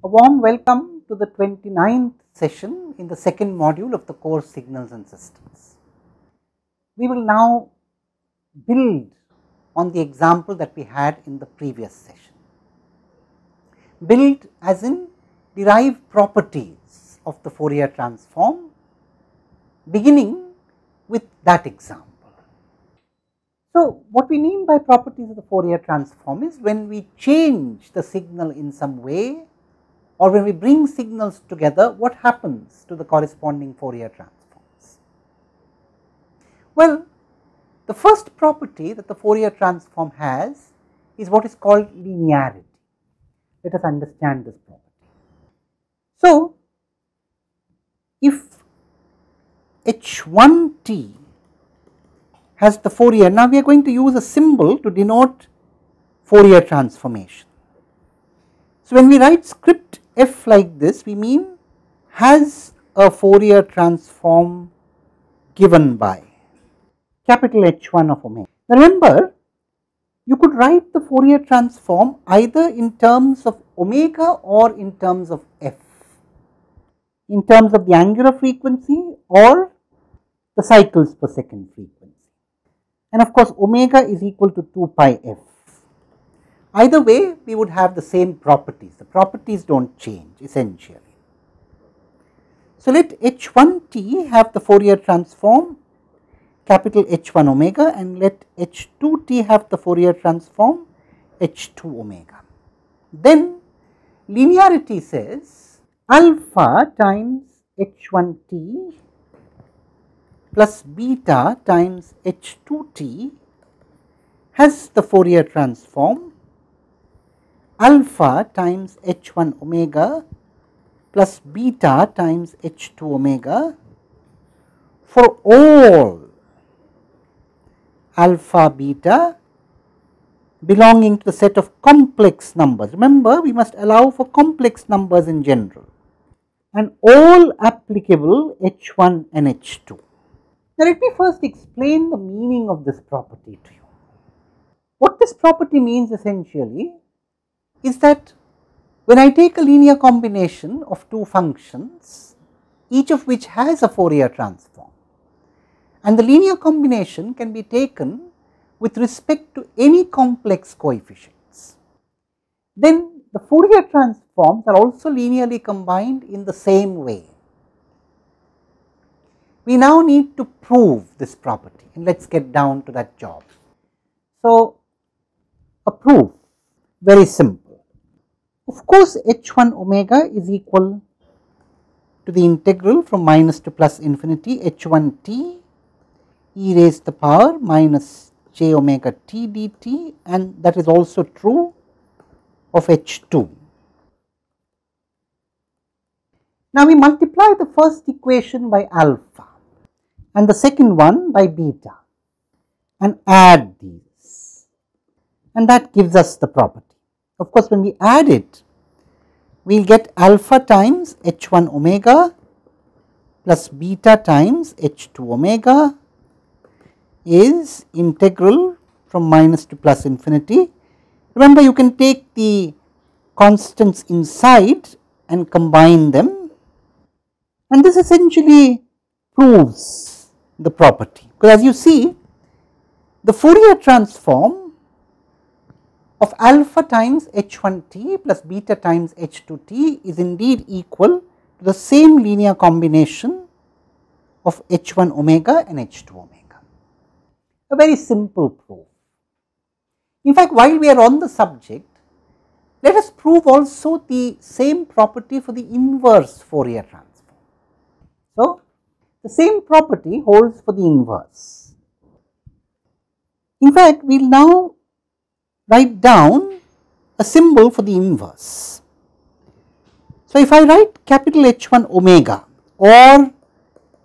A warm welcome to the 29th session in the second module of the course Signals and Systems. We will now build on the example that we had in the previous session. Build as in derive properties of the Fourier transform, beginning with that example. So, what we mean by properties of the Fourier transform is when we change the signal in some way, or when we bring signals together, what happens to the corresponding Fourier transforms? Well, the first property that the Fourier transform has is what is called linearity. Let us understand this property. So, if H1t has the Fourier, now we are going to use a symbol to denote Fourier transformation. So, when we write script f like this, we mean has a Fourier transform given by capital H1 of omega. Now, remember, you could write the Fourier transform either in terms of omega or in terms of f, in terms of the angular frequency or the cycles per second frequency. And of course, omega is equal to 2 pi f. Either way, we would have the same properties. The properties do not change essentially. So, let H1t have the Fourier transform capital H1 omega, and let H2t have the Fourier transform H2 omega. Then linearity says alpha times H1t plus beta times H2t has the Fourier transform alpha times H1 omega plus beta times H2 omega for all alpha beta belonging to the set of complex numbers. Remember, we must allow for complex numbers in general, and all applicable H1 and H2. Now, let me first explain the meaning of this property to you. What this property means essentially is that when I take a linear combination of two functions, each of which has a Fourier transform, and the linear combination can be taken with respect to any complex coefficients, then the Fourier transforms are also linearly combined in the same way. We now need to prove this property, and let us get down to that job. So, a proof, very simple. Of course, H1 omega is equal to the integral from minus to plus infinity H1t e raised to the power minus j omega t dt, and that is also true of H2. Now, we multiply the first equation by alpha and the second one by beta and add these, and that gives us the property. Of course, when we add it, we will get alpha times H1 omega plus beta times H2 omega is integral from minus to plus infinity. Remember, you can take the constants inside and combine them, and this essentially proves the property, because as you see, the Fourier transform of alpha times H1t plus beta times H2t is indeed equal to the same linear combination of H1 omega and H2 omega. A very simple proof. In fact, while we are on the subject, let us prove also the same property for the inverse Fourier transform. So, the same property holds for the inverse. In fact, we will now write down a symbol for the inverse. So, if I write capital H1 omega or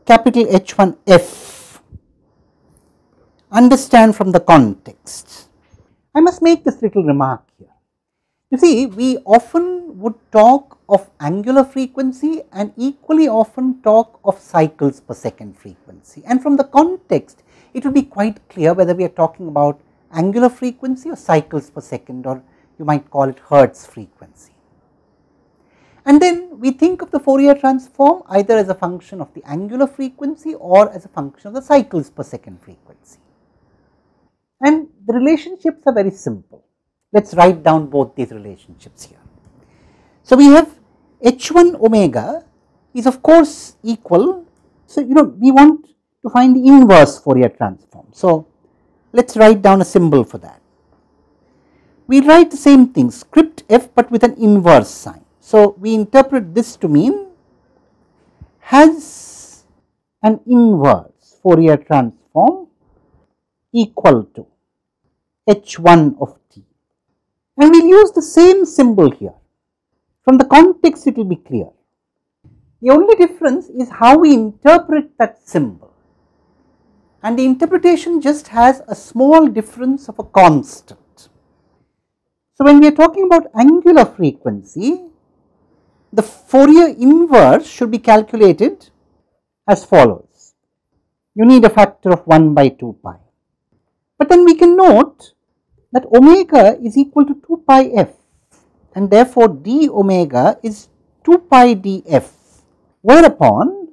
capital H1 f, understand from the context. I must make this little remark here. You see, we often would talk of angular frequency and equally often talk of cycles per second frequency, and from the context it will be quite clear whether we are talking about angular frequency or cycles per second, or you might call it Hertz frequency. And then we think of the Fourier transform either as a function of the angular frequency or as a function of the cycles per second frequency. And the relationships are very simple. Let us write down both these relationships here. So, we have h1 omega is of course equal. So, we want to find the inverse Fourier transform. So, let us write down a symbol for that. We write the same thing, script f but with an inverse sign. So, we interpret this to mean has an inverse Fourier transform equal to h1 of t, and we will use the same symbol here. From the context it will be clear. The only difference is how we interpret that symbol, and the interpretation just has a small difference of a constant. So, when we are talking about angular frequency, the Fourier inverse should be calculated as follows. You need a factor of 1 by 2 pi. But then we can note that omega is equal to 2 pi f, and therefore d omega is 2 pi df. Whereupon,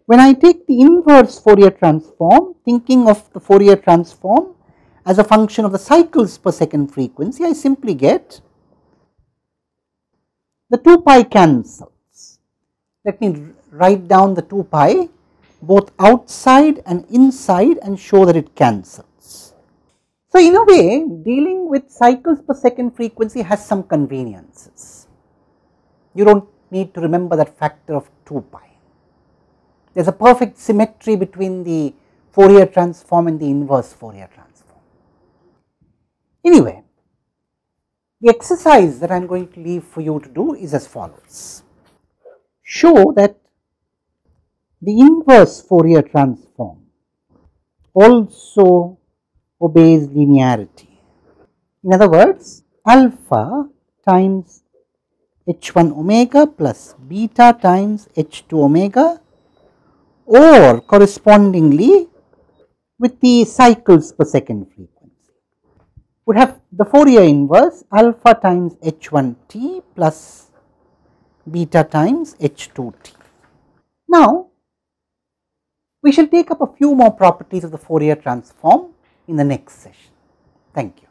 when I take the inverse Fourier transform, thinking of the Fourier transform as a function of the cycles per second frequency, I simply get the 2 pi cancels. Let me write down the 2 pi both outside and inside and show that it cancels. So, in a way, dealing with cycles per second frequency has some conveniences. You do not need to remember that factor of 2 pi. There is a perfect symmetry between the Fourier transform and the inverse Fourier transform. Anyway, the exercise that I am going to leave for you to do is as follows. Show that the inverse Fourier transform also obeys linearity. In other words, alpha times h1 omega plus beta times h2 omega, or correspondingly with the cycles per second frequency, would have the Fourier inverse alpha times h1t plus beta times h2t. Now, we shall take up a few more properties of the Fourier transform in the next session. Thank you.